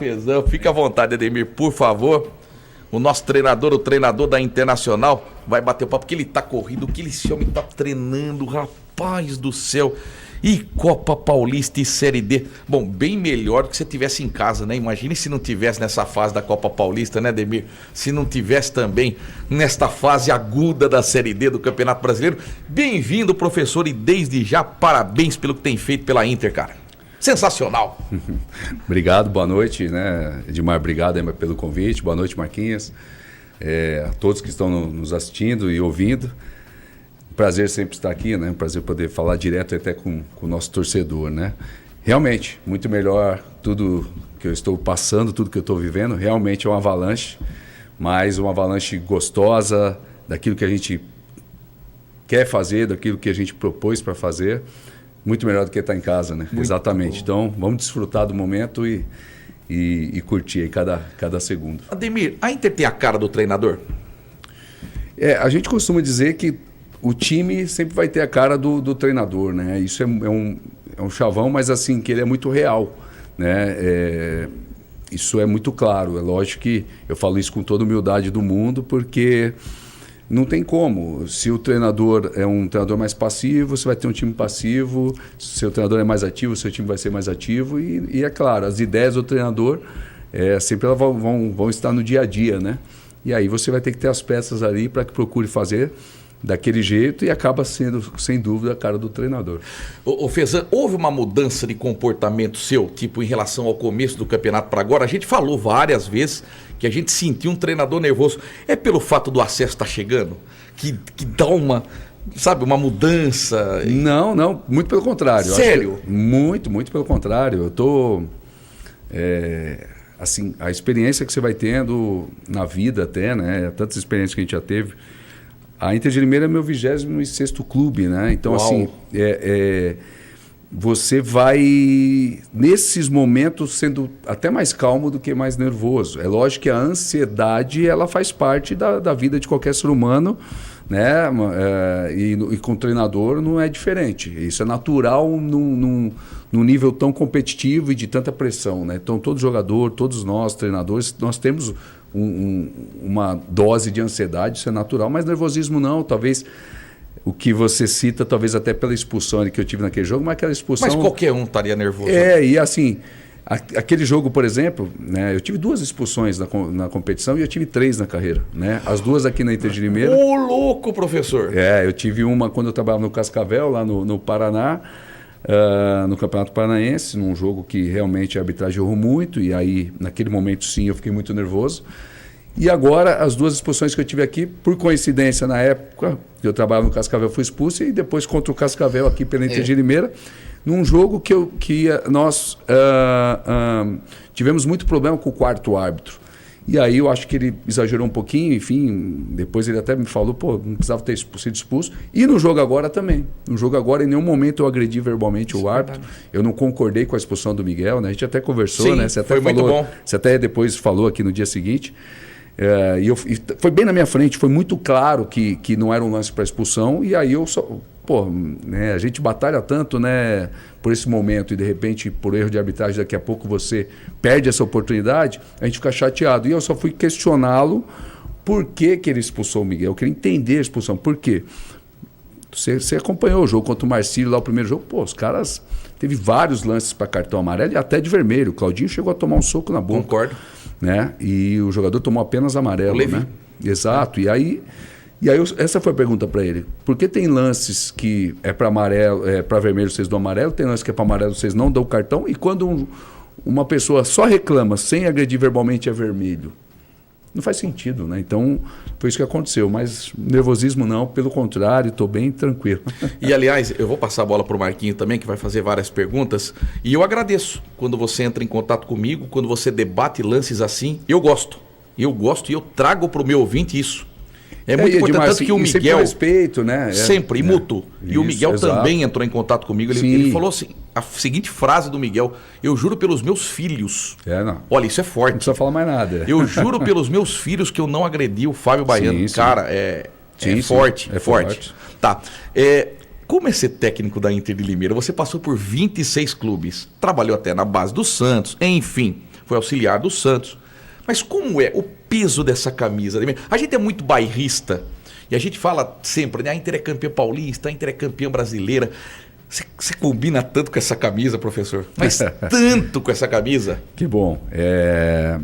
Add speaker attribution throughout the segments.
Speaker 1: Fezão, fica à vontade, Ademir, por favor. O nosso treinador, o treinador da Internacional, vai bater o papo, porque ele tá corrido, que esse homem tá treinando, rapaz do céu. E Copa Paulista e Série D. Bom, bem melhor do que se tivesse em casa, né? Imagine se não tivesse nessa fase da Copa Paulista, né, Ademir? Se não tivesse também nesta fase aguda da Série D do Campeonato Brasileiro. Bem-vindo, professor, e desde já, parabéns pelo que tem feito pela Inter, cara. Sensacional.
Speaker 2: Obrigado, boa noite, né, Edmar, obrigado aí pelo convite, boa noite, Marquinhos, a todos que estão nos assistindo e ouvindo. Prazer sempre estar aqui, né, prazer poder falar direto até com o nosso torcedor, né. Realmente, muito melhor tudo que eu estou passando, tudo que eu estou vivendo, realmente é uma avalanche, mas uma avalanche gostosa, daquilo que a gente quer fazer, daquilo que a gente propôs para fazer. Muito melhor do que estar em casa, né? Muito Exatamente. Bom. Então, vamos desfrutar do momento e curtir aí cada segundo.
Speaker 1: Ademir, a Inter tem a cara do treinador?
Speaker 2: A gente costuma dizer que o time sempre vai ter a cara do treinador, né? Isso é um chavão, mas assim, que ele é muito real, né? Isso é muito claro. É lógico que eu falo isso com toda a humildade do mundo, porque não tem como. Se o treinador é um treinador mais passivo, você vai ter um time passivo. Se o treinador é mais ativo, seu time vai ser mais ativo. E é claro, as ideias do treinador sempre elas vão estar no dia a dia, né? E aí você vai ter que ter as peças ali para que procure fazer daquele jeito e acaba sendo, sem dúvida, a cara do treinador.
Speaker 1: Ô Fezan, houve uma mudança de comportamento seu, tipo em relação ao começo do campeonato para agora? A gente falou várias vezes que a gente sentiu um treinador nervoso. É pelo fato do acesso estar chegando? Que dá uma mudança?
Speaker 2: Não, muito pelo contrário.
Speaker 1: Sério?
Speaker 2: Muito pelo contrário. Eu tô... assim, a experiência que você vai tendo na vida até, né? Tantas experiências que a gente já teve. A Inter de Limeira é meu 26º clube, né? Então, Uau. Assim, você vai, nesses momentos, sendo até mais calmo do que mais nervoso. É lógico que a ansiedade, ela faz parte da vida de qualquer ser humano, né? E com o treinador não é diferente. Isso é natural num nível tão competitivo e de tanta pressão, né? Então, todo jogador, todos nós, treinadores, nós temos uma dose de ansiedade, isso é natural, mas nervosismo não, talvez o que você cita, talvez até pela expulsão que eu tive naquele jogo, mas aquela expulsão...
Speaker 1: Mas qualquer um estaria nervoso.
Speaker 2: E assim, aquele jogo, por exemplo, né, eu tive 2 expulsões na competição e eu tive 3 na carreira, né? As 2 aqui na Inter de Limeira.
Speaker 1: Ô, louco, professor!
Speaker 2: Eu tive uma quando eu trabalhava no Cascavel, lá no Paraná, no Campeonato Paranaense, num jogo que realmente a arbitragem errou muito, e aí, naquele momento, sim, eu fiquei muito nervoso. E agora, as 2 expulsões que eu tive aqui, por coincidência, na época que eu trabalhava no Cascavel, fui expulso, e depois contra o Cascavel aqui pela Inter de Limeira, num jogo que nós tivemos muito problema com o 4º árbitro. E aí eu acho que ele exagerou um pouquinho, enfim, depois ele até me falou, não precisava ter sido expulso. E no jogo agora também. No jogo agora, em nenhum momento eu agredi verbalmente o árbitro. Eu não concordei com a expulsão do Miguel, né? A gente até conversou,
Speaker 1: Sim,
Speaker 2: né? Você até
Speaker 1: foi muito bom.
Speaker 2: Você até depois falou aqui no dia seguinte. E foi bem na minha frente, foi muito claro que não era um lance para expulsão, e aí eu só... né, a gente batalha tanto, né, por esse momento, e de repente, por erro de arbitragem, daqui a pouco você perde essa oportunidade, a gente fica chateado. E eu só fui questioná-lo por que ele expulsou o Miguel. Eu queria entender a expulsão. Por quê? Você acompanhou o jogo contra o Marcílio lá, o primeiro jogo, os caras... Teve vários lances para cartão amarelo e até de vermelho. O Claudinho chegou a tomar um soco na boca.
Speaker 1: Concordo.
Speaker 2: Né? E o jogador tomou apenas amarelo, né? Exato. E aí essa foi a pergunta para ele. Por que tem lances que é para amarelo, para vermelho vocês dão amarelo, tem lances que é para amarelo vocês não dão cartão, e quando uma pessoa só reclama sem agredir verbalmente é vermelho? Não faz sentido, né? Então, foi isso que aconteceu. Mas nervosismo não, pelo contrário, estou bem tranquilo.
Speaker 1: E, aliás, eu vou passar a bola para o Marquinho também, que vai fazer várias perguntas. E eu agradeço quando você entra em contato comigo, quando você debate lances assim. Eu gosto e eu trago para o meu ouvinte isso. É muito importante, tanto que o Miguel...
Speaker 2: Sempre respeito, né?
Speaker 1: Sempre, e mútuo. E o Miguel também entrou em contato comigo. Ele falou assim, a seguinte frase do Miguel: eu juro pelos meus filhos.
Speaker 2: Não.
Speaker 1: Olha, isso é forte.
Speaker 2: Não precisa falar mais nada.
Speaker 1: Eu juro pelos meus filhos que eu não agredi o Fábio Baiano. Sim. Cara, forte. É forte. Tá. Como é ser técnico da Inter de Limeira? Você passou por 26 clubes, trabalhou até na base do Santos, enfim... foi auxiliar do Santos. Mas como é o peso dessa camisa? A gente é muito bairrista e a gente fala sempre, né? A Inter é campeã paulista, a Inter é campeã brasileira. Você combina tanto com essa camisa, professor? Mas tanto com essa camisa.
Speaker 2: Que bom. É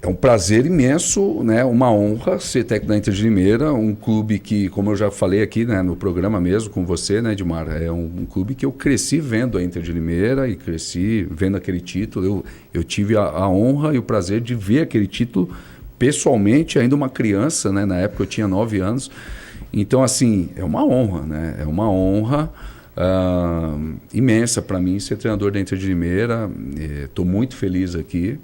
Speaker 2: um prazer imenso, né? Uma honra ser técnico da Inter de Limeira, um clube que, como eu já falei aqui, né, no programa mesmo com você, né, Edmar, é um clube que eu cresci vendo a Inter de Limeira e cresci vendo aquele título. Eu tive a honra e o prazer de ver aquele título pessoalmente, ainda uma criança, né? Na época eu tinha 9 anos. Então, assim, é uma honra, né? É uma honra imensa para mim ser treinador da Inter de Limeira. Estou muito feliz aqui.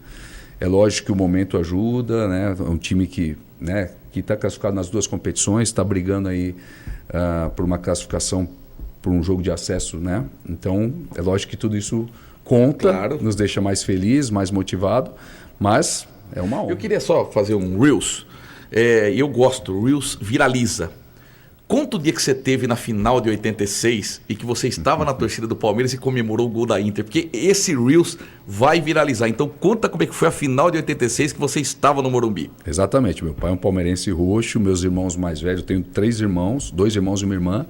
Speaker 2: É lógico que o momento ajuda, né? É um time que está classificado nas 2 competições, está brigando aí por uma classificação, por um jogo de acesso, né? Então, é lógico que tudo isso conta, claro, nos deixa mais feliz, mais motivado, mas é uma honra.
Speaker 1: Eu queria só fazer um Reels. Eu gosto, Reels viraliza. Conta o dia que você teve na final de 86 e que você estava na torcida do Palmeiras e comemorou o gol da Inter, porque esse Reels vai viralizar. Então conta como é que foi a final de 86 que você estava no Morumbi.
Speaker 2: Exatamente, meu pai é um palmeirense roxo, meus irmãos mais velhos, eu tenho 3 irmãos, 2 irmãos e uma irmã.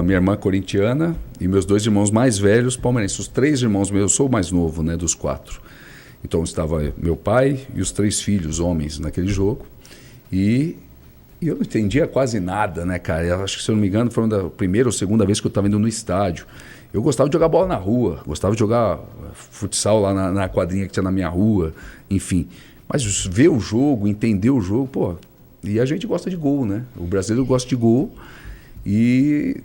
Speaker 2: Minha irmã corintiana e meus 2 irmãos mais velhos palmeirenses. Os 3 irmãos meus, eu sou o mais novo, né, dos 4. Então estava meu pai e os 3 filhos, homens, naquele jogo. E eu não entendia quase nada, né, cara? Eu acho que, se eu não me engano, foi a primeira ou segunda vez que eu estava indo no estádio. Eu gostava de jogar bola na rua, gostava de jogar futsal lá na quadrinha que tinha na minha rua, enfim. Mas ver o jogo, entender o jogo, pô... E a gente gosta de gol, né? O brasileiro gosta de gol e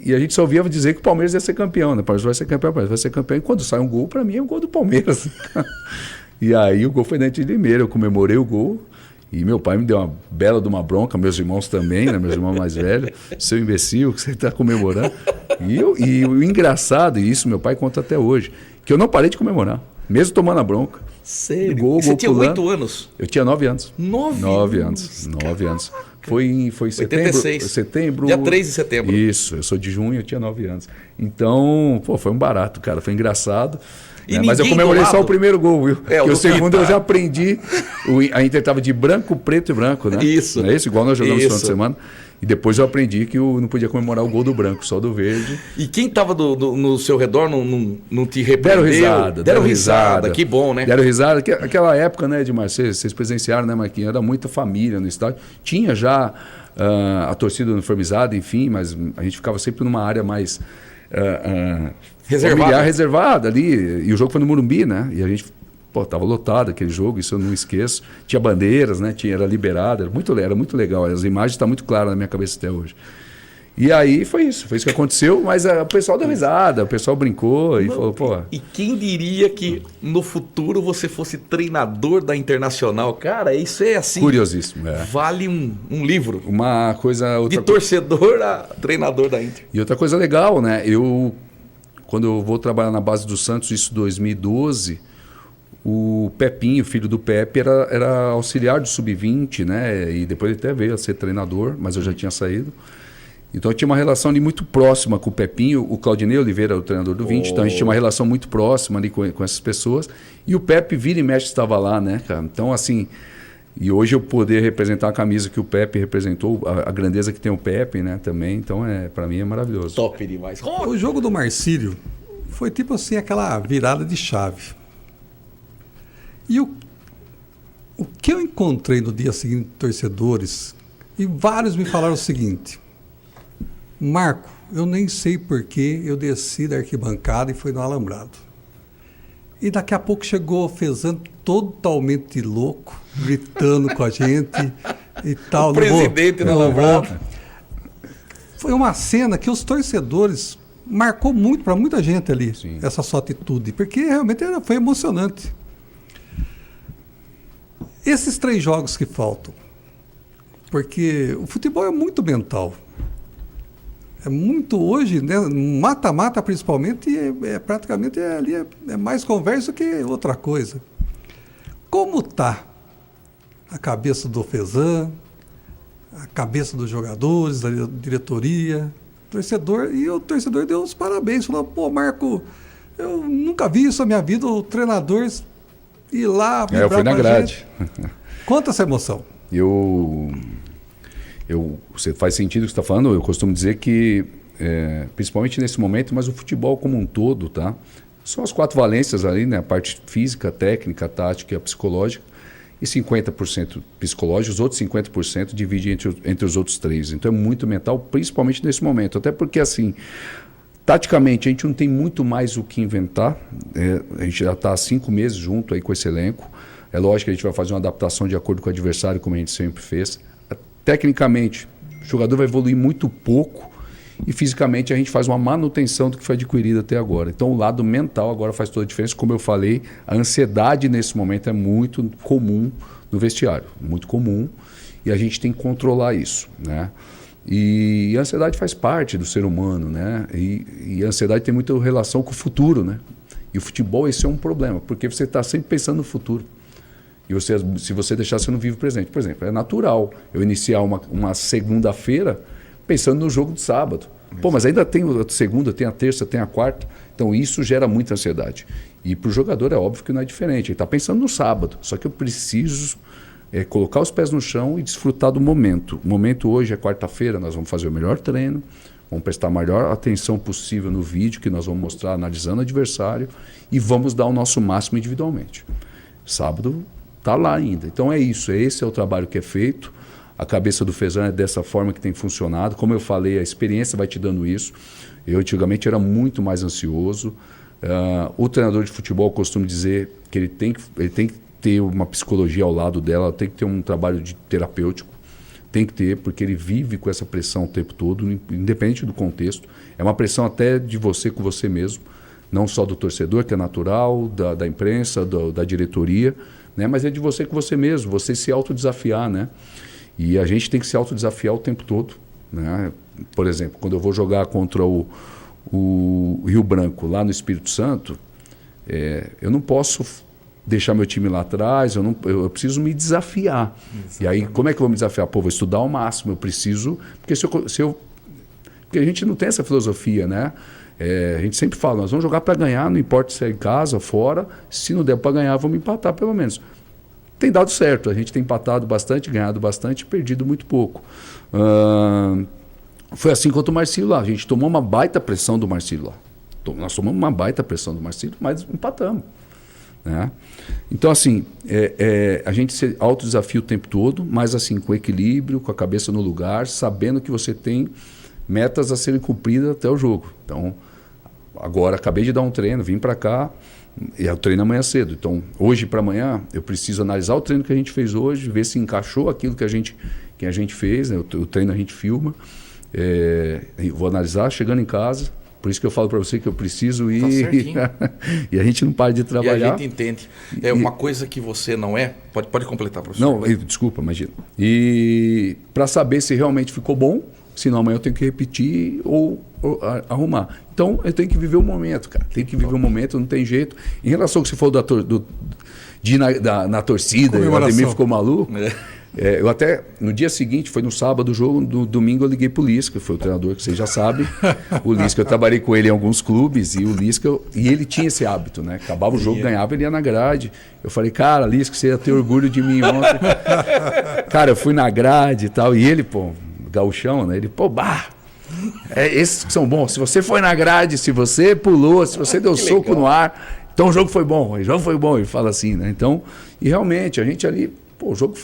Speaker 2: a gente só ouvia dizer que o Palmeiras ia ser campeão, né? O Palmeiras vai ser campeão, o Palmeiras vai ser campeão. E quando sai um gol, para mim, é um gol do Palmeiras. E aí o gol foi dentro de Limeira, eu comemorei o gol. E meu pai me deu uma bela de uma bronca, meus irmãos também, né? Meus irmãos mais velhos. Seu imbecil, que você está comemorando. E o engraçado, e isso meu pai conta até hoje, que eu não parei de comemorar, mesmo tomando a bronca.
Speaker 1: Sério? Gol, você tinha pulando. 8 anos?
Speaker 2: Eu tinha 9 anos.
Speaker 1: 9
Speaker 2: anos? 9 anos. Foi em setembro.
Speaker 1: Dia 3 de setembro.
Speaker 2: Isso, eu sou de junho, eu tinha 9 anos. Então, pô, foi um barato, cara, foi engraçado. Mas eu comemorei só o primeiro gol, viu? Porque o segundo eu já aprendi. A Inter estava de branco, preto e branco, né?
Speaker 1: Isso.
Speaker 2: Não é isso? Igual nós jogamos no final de semana. E depois eu aprendi que eu não podia comemorar o gol do branco, só do verde.
Speaker 1: E quem estava no seu redor não te repreendeu? Deram risada. Que bom, né?
Speaker 2: Deram risada. Aquela época, né, Edmar, vocês presenciaram, né, Marquinhos? Era muita família no estádio. Tinha já a torcida uniformizada, enfim, mas a gente ficava sempre numa área mais... reservada ali, e o jogo foi no Morumbi, né? E a gente, tava lotado aquele jogo, isso eu não esqueço. Tinha bandeiras, né? Era liberado, era muito legal. As imagens estão muito claras na minha cabeça até hoje. E aí foi isso que aconteceu, mas o pessoal deu risada, o pessoal brincou e falou, pô...
Speaker 1: E quem diria que no futuro você fosse treinador da Internacional? Cara, isso é assim...
Speaker 2: Curiosíssimo,
Speaker 1: Vale um livro.
Speaker 2: Uma coisa...
Speaker 1: torcedor a treinador da Inter.
Speaker 2: E outra coisa legal, né? Quando eu vou trabalhar na base do Santos, isso em 2012, o Pepinho, filho do Pepe, era auxiliar do Sub-20, né? E depois ele até veio a ser treinador, mas eu já tinha saído. Então eu tinha uma relação ali muito próxima com o Pepinho. O Claudinei Oliveira era o treinador do 20, então a gente tinha uma relação muito próxima ali com essas pessoas. E o Pepe, vira e mexe, estava lá, né, cara? Então, assim... E hoje eu poder representar a camisa que o Pepe representou, a grandeza que tem o Pepe, né, também. Então, para mim é maravilhoso.
Speaker 1: Top demais.
Speaker 3: O jogo do Marcílio foi tipo assim, aquela virada de chave. E o que eu encontrei no dia seguinte, torcedores, e vários me falaram o seguinte: Marco, eu nem sei porquê eu desci da arquibancada e fui no alambrado. E daqui a pouco chegou o Fezan totalmente louco, gritando com a gente e tal.
Speaker 1: O presidente no alambrado.
Speaker 3: Foi uma cena que os torcedores marcou muito para muita gente ali. Sim. Essa sua atitude, porque realmente foi emocionante. Esses 3 jogos que faltam, porque o futebol é muito mental. É muito hoje, né? Mata-mata principalmente, praticamente ali é mais conversa que outra coisa. Como está a cabeça do Fezan, a cabeça dos jogadores, da diretoria, torcedor, e o torcedor deu os parabéns, falou, pô, Marco, Eu nunca vi isso na minha vida, o treinador ir lá...
Speaker 2: Eu fui na grade.
Speaker 3: Conta essa emoção.
Speaker 2: Você faz sentido o que você está falando. Eu costumo dizer que, principalmente nesse momento, mas o futebol como um todo, tá? São as 4 valências ali, né? A parte física, técnica, tática e a psicológica. E 50% psicológico, os outros 50% divide entre os outros 3. Então é muito mental, principalmente nesse momento. Até porque, assim, taticamente, a gente não tem muito mais o que inventar. A gente já está há 5 meses junto aí com esse elenco. É lógico que a gente vai fazer uma adaptação de acordo com o adversário, como a gente sempre fez. Tecnicamente, o jogador vai evoluir muito pouco e fisicamente a gente faz uma manutenção do que foi adquirido até agora. Então o lado mental agora faz toda a diferença. Como eu falei, a ansiedade nesse momento é muito comum no vestiário, muito comum, e a gente tem que controlar isso, né? E a ansiedade faz parte do ser humano, né? E a ansiedade tem muita relação com o futuro, né? E o futebol, esse é um problema, porque você está sempre pensando no futuro. E se você deixar, você não vive o presente. Por exemplo, é natural eu iniciar uma segunda-feira pensando no jogo de sábado. Pô, mas ainda tem a segunda, tem a terça, tem a quarta. Então isso gera muita ansiedade. E para o jogador é óbvio que não é diferente. Ele está pensando no sábado. Só que eu preciso colocar os pés no chão e desfrutar do momento. O momento hoje é quarta-feira, nós vamos fazer o melhor treino, vamos prestar a maior atenção possível no vídeo que nós vamos mostrar analisando o adversário e vamos dar o nosso máximo individualmente. Sábado está lá ainda. Então é isso, esse é o trabalho que é feito. A cabeça do Fezan é dessa forma que tem funcionado. Como eu falei, a experiência vai te dando isso. Eu antigamente era muito mais ansioso. O treinador de futebol costuma dizer que ele tem que ter uma psicologia ao lado dela, tem que ter um trabalho terapêutico. Tem que ter, porque ele vive com essa pressão o tempo todo, independente do contexto. É uma pressão até de você com você mesmo, não só do torcedor, que é natural, da imprensa, da diretoria, né? Mas é de você com você mesmo, você se autodesafiar, né? E a gente tem que se autodesafiar o tempo todo, né? Por exemplo, quando eu vou jogar contra o Rio Branco, lá no Espírito Santo, eu não posso deixar meu time lá atrás, eu preciso me desafiar. Exatamente. E aí, como é que eu vou me desafiar? Pô, vou estudar ao máximo, eu preciso... Porque porque a gente não tem essa filosofia, né? A gente sempre fala, nós vamos jogar para ganhar, não importa se é em casa, fora, se não der para ganhar, vamos empatar pelo menos. Tem dado certo, a gente tem empatado bastante, ganhado bastante, perdido muito pouco. Foi assim contra o Marcílio lá, a gente tomou uma baita pressão do Marcílio lá. Nós tomamos uma baita pressão do Marcílio, mas empatamos. Né? Então, assim, a gente se autodesafia o tempo todo, mas assim, com equilíbrio, com a cabeça no lugar, sabendo que você tem metas a serem cumpridas até o jogo. Então, agora acabei de dar um treino, vim para cá, e é o treino amanhã cedo. Então, hoje para amanhã, eu preciso analisar o treino que a gente fez hoje, ver se encaixou aquilo que a gente fez, né? O treino a gente filma, vou analisar chegando em casa. Por isso que eu falo para você que eu preciso ir e a gente não para de trabalhar.
Speaker 1: E a gente entende. Uma coisa que você não é... Pode completar, professor.
Speaker 2: Não, desculpa, imagina. E para saber se realmente ficou bom, senão amanhã eu tenho que repetir ou arrumar. Então, eu tenho que viver o momento, cara. Tem que viver o momento, não tem jeito. Em relação ao que você falou de ir na torcida, e o Ademir ficou maluco... eu até, no dia seguinte, foi no sábado o jogo, no domingo eu liguei pro Lisca, foi o treinador que vocês já sabem. O Lisca, eu trabalhei com ele em alguns clubes, e o Lisca, e ele tinha esse hábito, né? Acabava o jogo, ganhava, ele ia na grade. Eu falei, cara, Lisca, você ia ter orgulho de mim ontem. Cara, eu fui na grade e tal, e ele, pô, gauchão, né? Ele, pô, esses que são bons. Se você foi na grade, se você pulou, se você deu soco legal no ar, então o jogo foi bom, ele fala assim, né? Então, e realmente, a gente ali... Pô, o jogo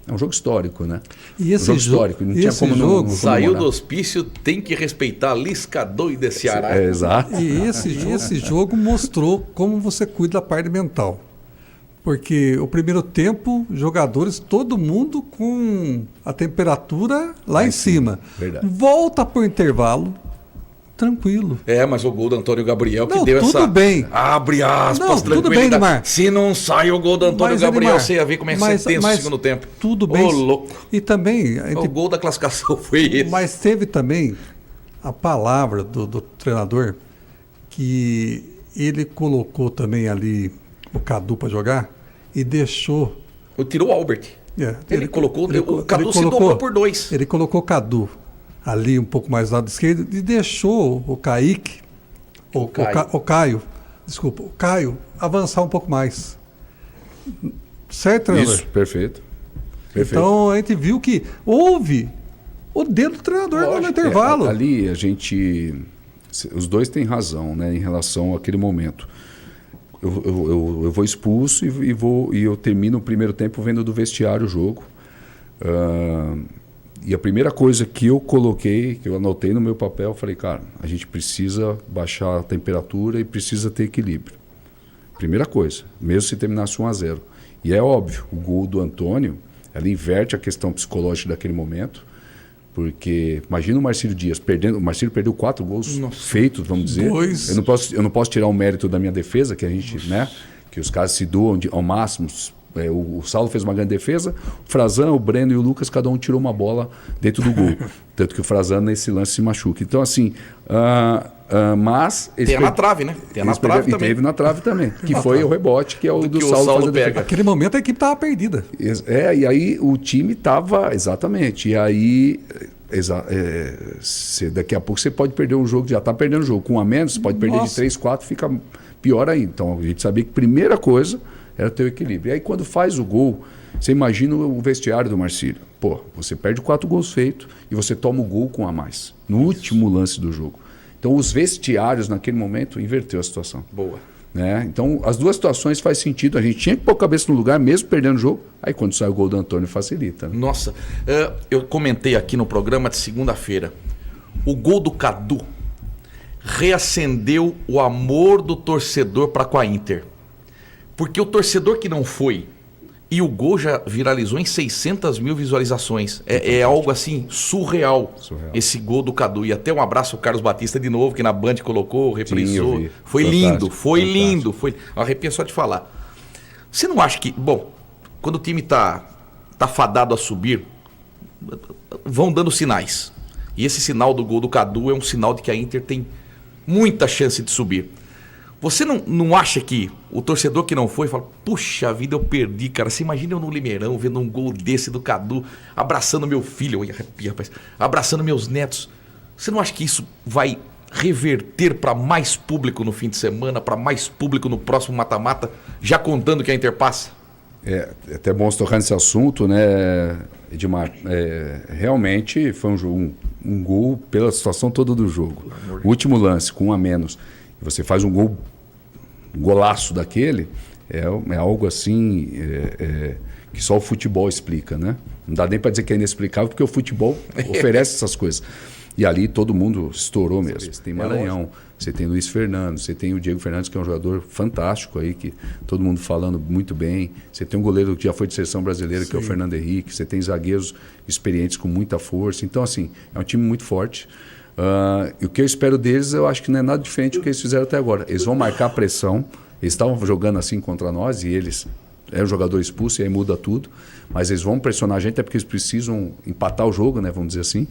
Speaker 2: é um jogo histórico, né?
Speaker 3: E esse jogo histórico,
Speaker 2: não tinha como não
Speaker 1: saiu do hospício, tem que respeitar Lisca doido desse Ceará.
Speaker 2: Exato.
Speaker 3: E esse jogo mostrou como você cuida da parte mental. Porque o primeiro tempo, jogadores, todo mundo com a temperatura lá em cima.
Speaker 2: Verdade.
Speaker 3: Volta para o intervalo, tranquilo.
Speaker 1: Mas o gol do Antônio Gabriel que
Speaker 3: não,
Speaker 1: deu
Speaker 3: tudo
Speaker 1: essa...
Speaker 3: bem.
Speaker 1: Abre aspas,
Speaker 3: não, tudo bem, Edmar.
Speaker 1: Se não sai o gol do Antônio Gabriel, você ia ver como é que você tenso no segundo tempo.
Speaker 3: Tudo bem.
Speaker 1: Louco.
Speaker 3: E também...
Speaker 1: O gol da classificação foi esse.
Speaker 3: Mas teve também a palavra do treinador, que ele colocou também ali o Cadu para jogar e deixou...
Speaker 1: Tirou o Albert. Ele colocou... O Cadu se
Speaker 3: colocou,
Speaker 1: dobrou por 2.
Speaker 3: Ele colocou o Cadu ali um pouco mais do lado esquerdo e deixou o Kaique, o Caio, desculpa, o Caio avançar um pouco mais. Certo, treinador?
Speaker 2: Isso, perfeito.
Speaker 3: Então a gente viu que houve o dedo do treinador no intervalo.
Speaker 2: Ali a gente... Os dois têm razão, né, em relação àquele momento. Eu vou expulso e eu termino o primeiro tempo vendo do vestiário o jogo. E a primeira coisa que eu coloquei, que eu anotei no meu papel, eu falei, cara, a gente precisa baixar a temperatura e precisa ter equilíbrio. Primeira coisa, mesmo se terminasse 1-0. E é óbvio, o gol do Antônio, ela inverte a questão psicológica daquele momento, porque imagina o Marcílio Dias perdendo, o Marcílio perdeu 4 gols feitos, vamos dizer. Eu não posso tirar o mérito da minha defesa, que a gente, né, que os caras se doam ao máximo. O Saulo fez uma grande defesa, o Frazan, o Breno e o Lucas, cada um tirou uma bola dentro do gol. Tanto que o Frazan nesse lance se machuca. Então, assim, mas...
Speaker 1: Tem na trave, né? Tem na trave também.
Speaker 2: E teve na trave também, que foi o rebote, que é o do
Speaker 1: que
Speaker 2: Saulo.
Speaker 1: O Saulo pega.
Speaker 3: Naquele momento a equipe estava perdida.
Speaker 2: E aí o time estava... Exatamente. E aí... daqui a pouco você pode perder um jogo, já está perdendo o jogo. Com 1 a menos, você pode perder de 3, 4, fica pior ainda. Então, a gente sabia que a primeira coisa era ter o equilíbrio. E aí, quando faz o gol, você imagina o vestiário do Marcílio. Pô, você perde 4 gols feitos e você toma o gol com 1 a mais, no último lance do jogo. Então, os vestiários, naquele momento, inverteu a situação.
Speaker 1: Boa.
Speaker 2: Né? Então, as duas situações faz sentido. A gente tinha que pôr a cabeça no lugar, mesmo perdendo o jogo. Aí, quando sai o gol do Antônio, facilita. Né?
Speaker 1: Nossa, eu comentei aqui no programa de segunda-feira. O gol do Cadu reacendeu o amor do torcedor para com a Inter. Porque o torcedor que não foi, e o gol já viralizou em 600 mil visualizações. É algo assim, surreal, esse gol do Cadu. E até um abraço ao Carlos Batista de novo, que na Band colocou, reprisou.
Speaker 2: Sim,
Speaker 1: foi
Speaker 2: fantástico,
Speaker 1: lindo, foi
Speaker 2: fantástico.
Speaker 1: lindo. Foi... Arrepia só de falar. Você não acha que... Bom, quando o time tá fadado a subir, vão dando sinais. E esse sinal do gol do Cadu é um sinal de que a Inter tem muita chance de subir. Você não acha que o torcedor que não foi fala, puxa vida, eu perdi, cara. Você imagina eu no Limeirão vendo um gol desse do Cadu, abraçando meu filho, rapaz, abraçando meus netos. Você não acha que isso vai reverter para mais público no fim de semana, para mais público no próximo mata-mata, já contando que a Inter passa?
Speaker 2: É até bom você tocar nesse assunto, né, Edmar? Realmente foi um gol pela situação toda do jogo. O último lance, com 1 a menos, você faz um golaço daquele, é algo assim que só o futebol explica, né? Não dá nem para dizer que é inexplicável, porque o futebol oferece essas coisas. E ali todo mundo estourou mesmo. Você tem Maranhão, você tem Luiz Fernando, você tem o Diego Fernandes, que é um jogador fantástico aí, que todo mundo falando muito bem. Você tem um goleiro que já foi de seleção brasileira, que é o Fernando Henrique. Você tem zagueiros experientes com muita força. Então, assim, é um time muito forte. E o que eu espero deles, eu acho que não é nada diferente do que eles fizeram até agora. Eles vão marcar pressão. Eles estavam jogando assim contra nós e eles... É um jogador expulso e aí muda tudo. Mas eles vão pressionar a gente, até porque eles precisam empatar o jogo, né, vamos dizer assim.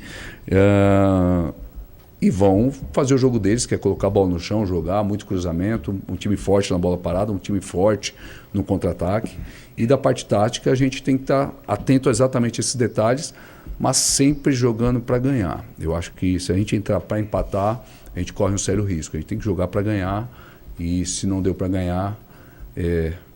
Speaker 2: E vão fazer o jogo deles, que é colocar a bola no chão, jogar, muito cruzamento, um time forte na bola parada, um time forte no contra-ataque. E da parte tática, a gente tem que estar atento a exatamente esses detalhes, mas sempre jogando para ganhar. Eu acho que se a gente entrar para empatar, a gente corre um sério risco. A gente tem que jogar para ganhar e se não deu para ganhar,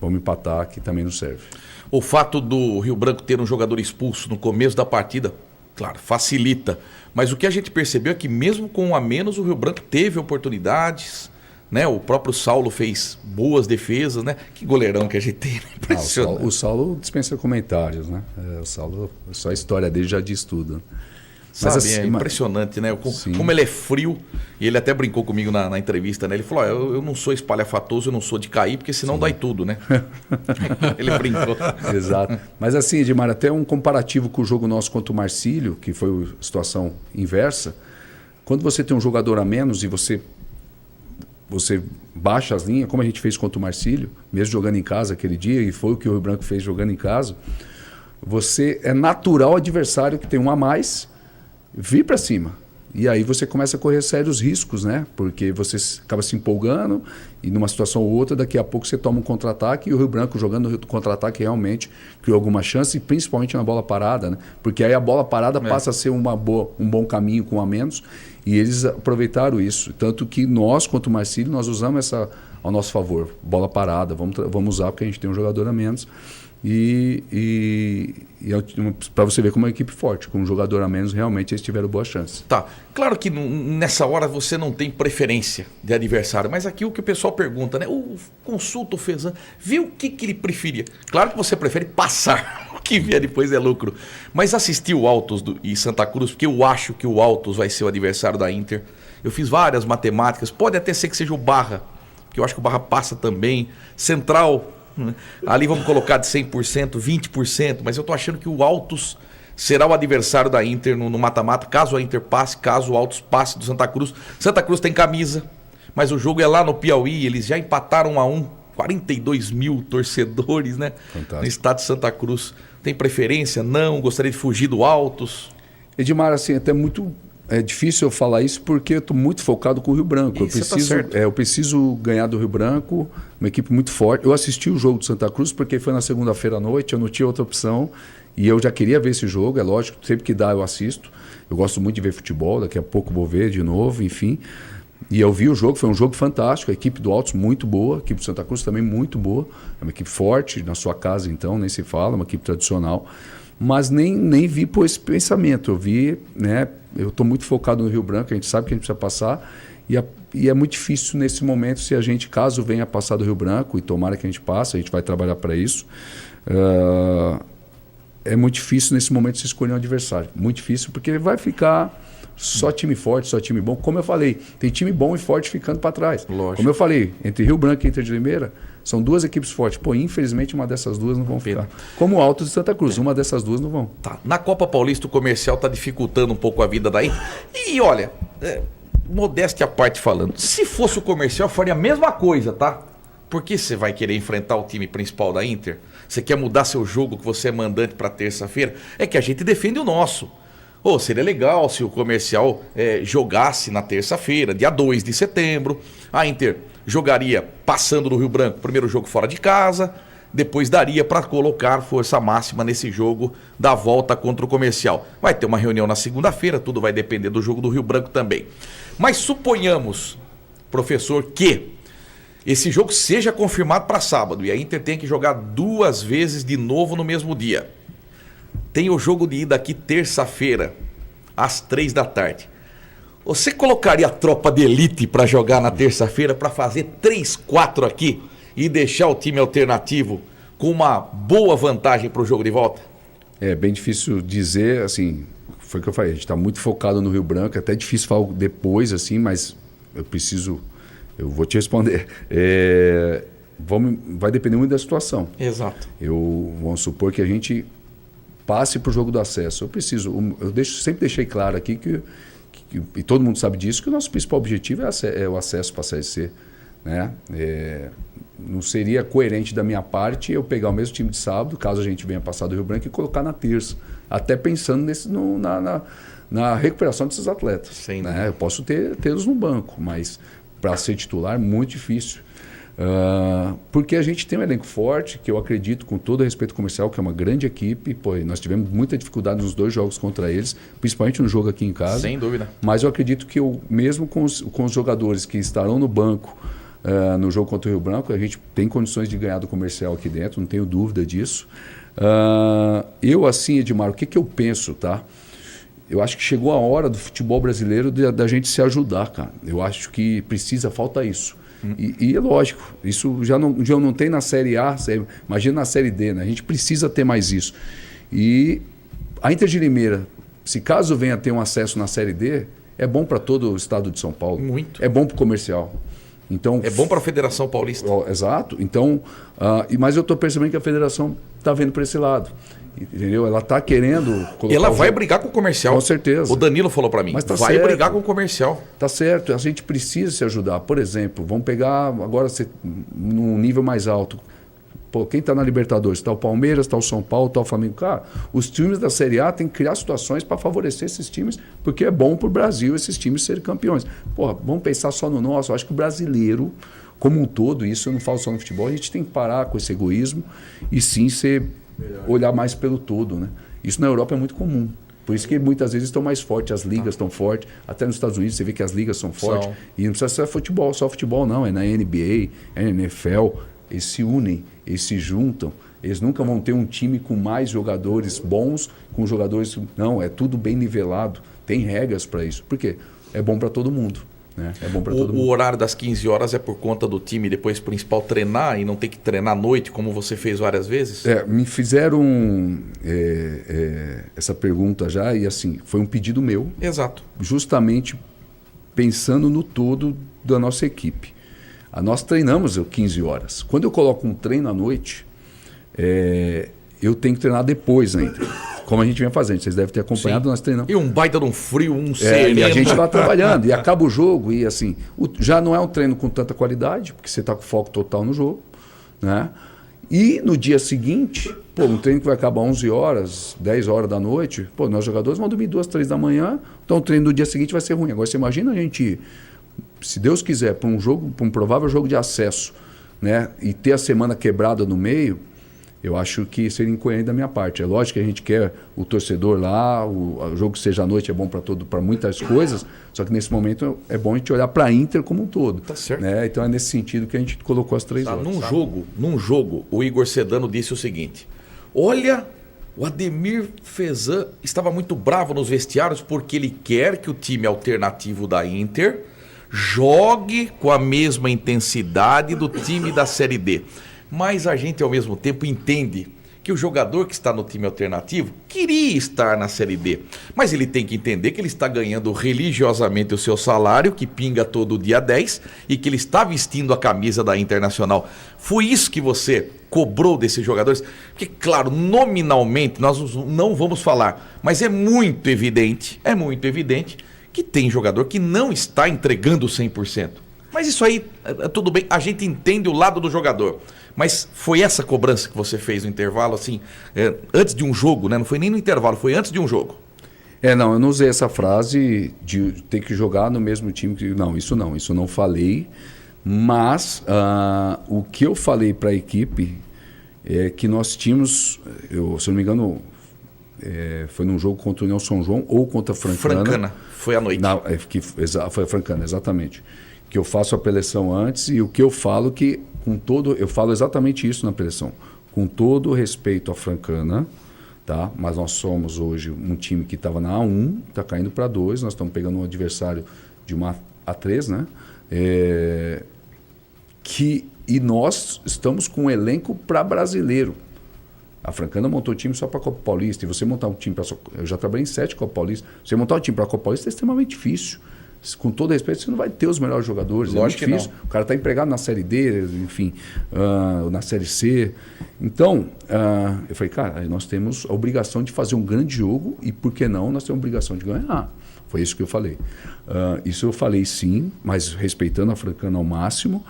Speaker 2: vamos empatar, que também não serve.
Speaker 1: O fato do Rio Branco ter um jogador expulso no começo da partida, claro, facilita. Mas o que a gente percebeu é que mesmo com 1 a menos, o Rio Branco teve oportunidades, né? O próprio Saulo fez boas defesas, né? Que goleirão que a gente tem, né? Impressionante.
Speaker 2: O Saulo dispensa comentários, né? O Saulo, só a história dele já diz tudo. Né?
Speaker 1: Mas assim, é impressionante, né? Como ele é frio, e ele até brincou comigo na entrevista, né? Ele falou, eu não sou espalhafatoso, eu não sou de cair, porque senão dói tudo, né? Ele brincou.
Speaker 2: Exato. Mas assim, Edmar, até um comparativo com o jogo nosso contra o Marcílio, que foi a situação inversa, quando você tem um jogador a menos e você baixa as linhas, como a gente fez contra o Marcílio, mesmo jogando em casa aquele dia, e foi o que o Rio Branco fez jogando em casa, você é natural adversário que tem 1 a mais vir para cima. E aí você começa a correr sérios riscos, né? Porque você acaba se empolgando e numa situação ou outra, daqui a pouco você toma um contra-ataque e o Rio Branco jogando no contra-ataque realmente criou alguma chance, principalmente na bola parada, né? Porque aí a bola parada passa a ser um bom caminho com 1 a menos e eles aproveitaram isso. Tanto que nós, contra o Marcílio, nós usamos essa ao nosso favor. Bola parada, vamos usar porque a gente tem um jogador a menos. Para você ver como é uma equipe forte, com um jogador a menos, realmente eles tiveram boa chance.
Speaker 1: Tá, claro que nessa hora você não tem preferência de adversário, mas aqui o que o pessoal pergunta, né? O consulta o Fezan, vê o que ele preferia. Claro que você prefere passar, o que vier depois é lucro. Mas assistir o Altos e Santa Cruz, porque eu acho que o Altos vai ser o adversário da Inter. Eu fiz várias matemáticas, pode até ser que seja o Barra, porque eu acho que o Barra passa também. Central, ali vamos colocar de 100%, 20%, mas eu tô achando que o Altos será o adversário da Inter no mata-mata, caso a Inter passe, caso o Altos passe do Santa Cruz. Santa Cruz tem camisa, mas o jogo é lá no Piauí, eles já empataram 1-1, 42 mil torcedores, né?
Speaker 2: Fantástico.
Speaker 1: No estado de Santa Cruz. Tem preferência? Não? Gostaria de fugir do Altos?
Speaker 2: Edmar, assim, até muito... É difícil eu falar isso porque eu estou muito focado com o Rio Branco. Eu preciso ganhar do Rio Branco, uma equipe muito forte. Eu assisti o jogo do Santa Cruz porque foi na segunda-feira à noite, eu não tinha outra opção e eu já queria ver esse jogo, é lógico, sempre que dá eu assisto. Eu gosto muito de ver futebol, daqui a pouco vou ver de novo, enfim. E eu vi o jogo, foi um jogo fantástico, a equipe do Altos muito boa, a equipe do Santa Cruz também muito boa. É uma equipe forte, na sua casa então, nem se fala, uma equipe tradicional. Mas nem vi por esse pensamento, eu vi, né? Eu estou muito focado no Rio Branco, a gente sabe que a gente precisa passar e é muito difícil nesse momento se a gente, caso venha passar do Rio Branco, e tomara que a gente passe, a gente vai trabalhar para isso, é muito difícil nesse momento se escolher um adversário, muito difícil porque vai ficar só time forte, só time bom, como eu falei, tem time bom e forte ficando para trás.
Speaker 1: Lógico.
Speaker 2: Como eu falei, entre Rio Branco e Inter de Limeira, são duas equipes fortes. Pô, infelizmente uma dessas duas não vão ficar. Como o Altos de Santa Cruz, uma dessas duas não vão.
Speaker 1: Tá. Na Copa Paulista o comercial está dificultando um pouco a vida da Inter. E olha, modéstia à parte falando, se fosse o comercial faria a mesma coisa, tá? Porque você vai querer enfrentar o time principal da Inter? Você quer mudar seu jogo que você é mandante para terça-feira? É que a gente defende o nosso. Seria legal se o comercial jogasse na terça-feira, dia 2 de setembro. A Inter jogaria passando no Rio Branco, primeiro jogo fora de casa, depois daria para colocar força máxima nesse jogo da volta contra o comercial. Vai ter uma reunião na segunda-feira, tudo vai depender do jogo do Rio Branco também. Mas suponhamos, professor, que esse jogo seja confirmado para sábado e a Inter tem que jogar 2 vezes de novo no mesmo dia. Tem o jogo de ida aqui terça-feira, às 3 da tarde. Você colocaria a tropa de elite para jogar na terça-feira, para fazer 3-4 aqui e deixar o time alternativo com uma boa vantagem para o jogo de volta?
Speaker 2: É bem difícil dizer, assim, foi o que eu falei, a gente está muito focado no Rio Branco, é até difícil falar depois, assim, mas eu vou te responder. Vai depender muito da situação.
Speaker 1: Exato.
Speaker 2: Vamos supor que a gente passe para o jogo do acesso. Sempre deixei claro aqui que e todo mundo sabe disso, que o nosso principal objetivo é o acesso para a Série C. Né? Não seria coerente da minha parte eu pegar o mesmo time de sábado, caso a gente venha passar do Rio Branco, e colocar na terça. Até pensando na recuperação desses atletas.
Speaker 1: Sim,
Speaker 2: né? Eu posso tê-los no banco, mas para ser titular, muito difícil. Porque a gente tem um elenco forte, que eu acredito, com todo o respeito comercial, que é uma grande equipe. Pô, nós tivemos muita dificuldade nos 2 jogos contra eles, principalmente no jogo aqui em casa.
Speaker 1: Sem dúvida.
Speaker 2: Mas eu acredito que mesmo com os jogadores que estarão no banco no jogo contra o Rio Branco, a gente tem condições de ganhar do comercial aqui dentro, não tenho dúvida disso. Assim, Edmar, o que eu penso, tá? Eu acho que chegou a hora do futebol brasileiro da gente se ajudar, cara. Eu acho que falta isso. E é lógico, isso já não tem na Série A, imagina na Série D, né? A gente precisa ter mais isso. E a Inter de Limeira, se caso venha a ter um acesso na Série D, é bom para todo o estado de São Paulo.
Speaker 1: Muito.
Speaker 2: É bom para o comercial. Então,
Speaker 1: é bom para a Federação Paulista.
Speaker 2: Exato. Então, mas eu estou percebendo que a Federação está vendo para esse lado. Entendeu? Ela está querendo colocar.
Speaker 1: Ela vai brigar com o comercial.
Speaker 2: Com certeza.
Speaker 1: O Danilo falou para mim.
Speaker 2: Mas
Speaker 1: vai certo. Brigar com o comercial.
Speaker 2: Tá certo. A gente precisa se ajudar. Por exemplo, vamos pegar agora num nível mais alto. Pô, quem está na Libertadores? Está o Palmeiras, está o São Paulo, está o Flamengo. Cara, os times da Série A têm que criar situações para favorecer esses times, porque é bom para o Brasil esses times serem campeões. Pô, vamos pensar só no nosso. Eu acho que o brasileiro, como um todo, isso eu não falo só no futebol, a gente tem que parar com esse egoísmo e sim olhar mais pelo todo, né? Isso na Europa é muito comum. Por isso que muitas vezes estão mais fortes, as ligas estão fortes. Até nos Estados Unidos você vê que as ligas são fortes. E não precisa ser futebol, só futebol não. É na NBA, é na NFL. Eles se unem, eles se juntam. Eles nunca vão ter um time com mais jogadores bons, com jogadores... Não, é tudo bem nivelado. Tem regras para isso. Por quê? É bom para todo mundo. Né? É bom para todo mundo.
Speaker 1: O horário das 15 horas é por conta do time depois principal treinar e não ter que treinar à noite, como você fez várias vezes?
Speaker 2: Me fizeram essa pergunta já e assim, foi um pedido meu.
Speaker 1: Exato.
Speaker 2: Justamente pensando no todo da nossa equipe. Nós treinamos 15 horas. Quando eu coloco um treino à noite, eu tenho que treinar depois ainda. Como a gente vem fazendo, vocês devem ter acompanhado,
Speaker 1: Sim.
Speaker 2: Nós treinamos.
Speaker 1: E um baita de um frio, um sereno.
Speaker 2: E a gente lá trabalhando, e acaba o jogo, e assim, já não é um treino com tanta qualidade, porque você está com foco total no jogo, né? E no dia seguinte, um treino que vai acabar 11 horas, 10 horas da noite, nós jogadores vão dormir 2, 3 da manhã, então o treino do dia seguinte vai ser ruim. Agora você imagina a gente ir, se Deus quiser, para um provável jogo de acesso, né? E ter a semana quebrada no meio. Eu acho que seria incoerente da minha parte. É lógico que a gente quer o torcedor lá, o jogo que seja à noite é bom para muitas coisas, só que nesse momento é bom a gente olhar para a Inter como um todo.
Speaker 1: Tá certo.
Speaker 2: Né? Então é nesse sentido que a gente colocou as 3 horas.
Speaker 1: Num jogo, o Igor Sedano disse o seguinte: olha, o Ademir Fezan estava muito bravo nos vestiários porque ele quer que o time alternativo da Inter jogue com a mesma intensidade do time da Série D. Mas a gente, ao mesmo tempo, entende que o jogador que está no time alternativo queria estar na Série D. Mas ele tem que entender que ele está ganhando religiosamente o seu salário, que pinga todo dia 10, e que ele está vestindo a camisa da Internacional. Foi isso que você cobrou desses jogadores? Porque, claro, nominalmente nós não vamos falar, mas é muito evidente que tem jogador que não está entregando 100%. Mas isso aí, tudo bem, a gente entende o lado do jogador. Mas foi essa cobrança que você fez no intervalo, assim, antes de um jogo, né? Não foi nem no intervalo, foi antes de um jogo.
Speaker 2: Não, eu não usei essa frase de ter que jogar no mesmo time. Isso não falei. Mas o que eu falei para a equipe é que nós tínhamos, se eu não me engano, foi num jogo contra o União São João ou contra a Francana.
Speaker 1: Francana, foi à noite.
Speaker 2: Foi a Francana, exatamente. Que eu faço a preleção antes e o que eu falo eu falo exatamente isso na preleção. Com todo o respeito à Francana, tá? Mas nós somos hoje um time que estava na A1, está caindo para 2, nós estamos pegando um adversário de uma A3, né? E nós estamos com um elenco para brasileiro. A Francana montou time só para a Copa Paulista, e você montar um time para... Eu já trabalhei em 7 Copa Paulista. Você montar um time para a Copa Paulista é extremamente difícil. Com todo respeito, você não vai ter os melhores jogadores.
Speaker 1: Lógico
Speaker 2: é muito difícil. O cara está empregado na Série D, enfim, na Série C. Então, eu falei, cara, nós temos a obrigação de fazer um grande jogo e, por que não, nós temos a obrigação de ganhar. Foi isso que eu falei. Isso eu falei sim, mas respeitando a Francana ao máximo.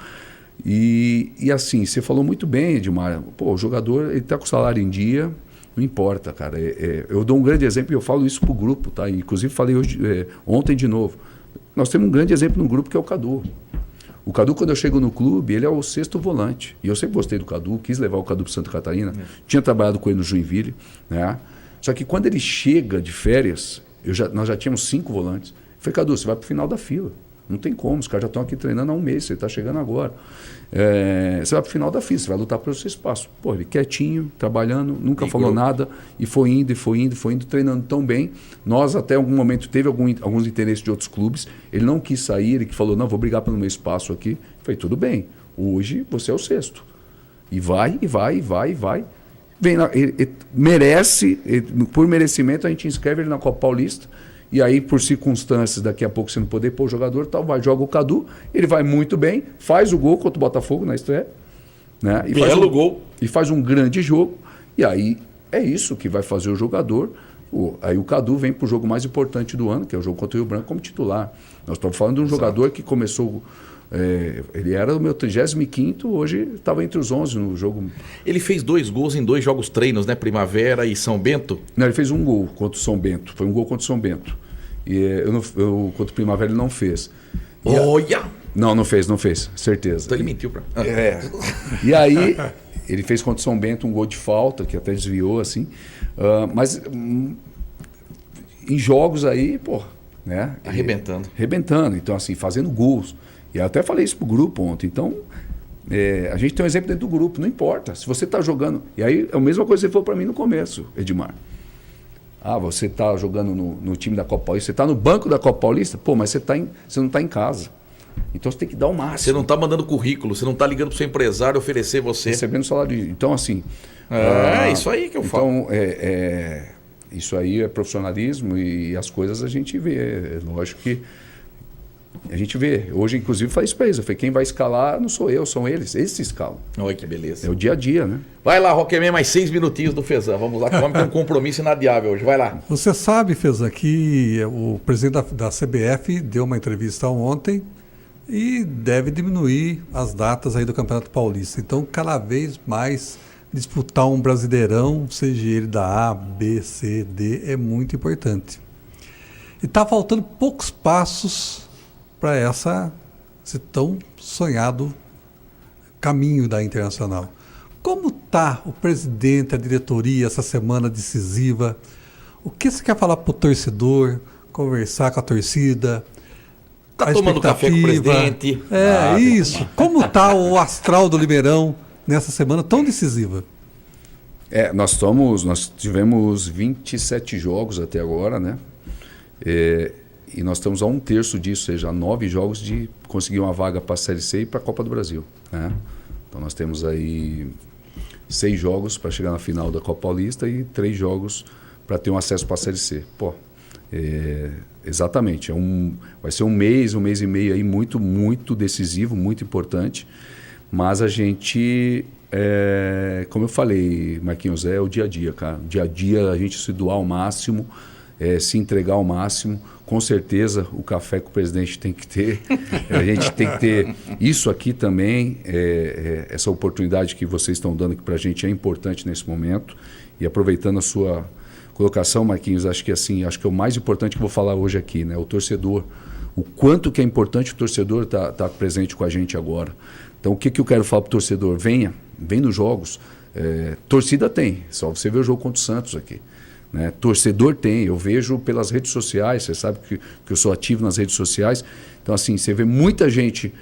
Speaker 2: E assim, você falou muito bem, Edmar. O jogador ele está com o salário em dia, não importa, cara. Eu dou um grande exemplo e eu falo isso para o grupo, tá? Inclusive falei ontem de novo. Nós temos um grande exemplo no grupo que é o Cadu. O Cadu, quando eu chego no clube, ele é o 6º volante. E eu sempre gostei do Cadu, quis levar o Cadu para Santa Catarina. Tinha trabalhado com ele no Joinville. Né? Só que quando ele chega de férias, nós já tínhamos 5 volantes. Eu falei, Cadu, você vai para o final da fila. Não tem como, os caras já estão aqui treinando há um mês, você está chegando agora. Você vai para o final da fila, você vai lutar pelo seu espaço. Ele quietinho, trabalhando, nunca falou nada, e foi indo, treinando tão bem. Nós, até algum momento, teve alguns interesses de outros clubes, ele não quis sair, ele falou, não, vou brigar pelo meu espaço aqui. Eu falei, tudo bem, hoje você é o 6º. E vai. Ele merece, por merecimento, a gente inscreve ele na Copa Paulista. E aí, por circunstâncias, daqui a pouco você não poder pôr o jogador, joga o Cadu, ele vai muito bem, faz o gol contra o Botafogo na estreia. Né?
Speaker 1: Gol.
Speaker 2: E faz um grande jogo. E aí é isso que vai fazer o jogador. Aí o Cadu vem para o jogo mais importante do ano, que é o jogo contra o Rio Branco, como titular. Nós estamos falando de um jogador que começou... ele era o meu 35º, hoje estava entre os 11 no jogo. Ele
Speaker 1: fez 2 gols em 2 jogos treinos, né? Primavera e São Bento?
Speaker 2: Não, ele fez um gol contra o São Bento. Foi um gol contra o São Bento. E contra o Primavera ele não fez.
Speaker 1: Olha!
Speaker 2: Não fez, certeza.
Speaker 1: Então ele mentiu para.
Speaker 2: E aí, ele fez contra o São Bento um gol de falta, que até desviou, assim. Mas em jogos aí, pô, né?
Speaker 1: Arrebentando.
Speaker 2: Arrebentando. Então, assim, fazendo gols. E eu até falei isso pro grupo ontem. Então, a gente tem um exemplo dentro do grupo, não importa. Se você está jogando... E aí, é a mesma coisa que você falou para mim no começo, Edmar. Você está jogando no time da Copa Paulista, você está no banco da Copa Paulista, pô, mas você não está em casa. Então você tem que dar o máximo.
Speaker 1: Você não está mandando currículo, você não está ligando para o seu empresário oferecer você.
Speaker 2: Recebendo salário. Então, assim...
Speaker 1: isso aí que eu falo.
Speaker 2: Então, isso aí é profissionalismo e as coisas a gente vê. É lógico que a gente vê. Hoje, inclusive, falei isso para eles. Eu falei, quem vai escalar não sou eu, são eles. Eles se escalam.
Speaker 1: Olha que beleza.
Speaker 2: É o dia a dia, né?
Speaker 1: Vai lá, Roquemê, mais 6 minutinhos do Fezan. Vamos lá, que o homem tem um compromisso inadiável hoje. Vai lá.
Speaker 3: Você sabe, Fezan, que o presidente da CBF deu uma entrevista ontem e deve diminuir as datas aí do Campeonato Paulista. Então, cada vez mais disputar um Brasileirão, seja ele da A, B, C, D, é muito importante. E está faltando poucos passos para esse tão sonhado caminho da Internacional. Como está o presidente, a diretoria, essa semana decisiva? O que você quer falar para o torcedor, conversar com a torcida?
Speaker 1: Está tomando café com o presidente?
Speaker 3: Isso. Como está o astral do Limeirão nessa semana tão decisiva?
Speaker 2: Nós tivemos 27 jogos até agora, né? E nós estamos a 1/3 disso, ou seja, 9 jogos de conseguir uma vaga para a Série C e para a Copa do Brasil, né? Então nós temos aí 6 jogos para chegar na final da Copa Paulista e 3 jogos para ter um acesso para a Série C. Exatamente. Vai ser um mês e meio aí muito, muito decisivo, muito importante. Mas a gente, como eu falei, Marquinhos, é o dia a dia, cara. Dia a dia a gente se doar ao máximo, se entregar ao máximo. Com certeza o café que o presidente tem que ter. A gente tem que ter isso aqui também. Essa oportunidade que vocês estão dando aqui para a gente é importante nesse momento. E aproveitando a sua colocação, Marquinhos, acho que é o mais importante que eu vou falar hoje aqui, né? O torcedor. O quanto que é importante o torcedor tá presente com a gente agora. Então, o que eu quero falar para o torcedor? Vem nos jogos. Torcida tem, só você vê o jogo contra o Santos aqui, né? Torcedor tem, eu vejo pelas redes sociais, você sabe que eu sou ativo nas redes sociais. Então, assim, você vê muita gente,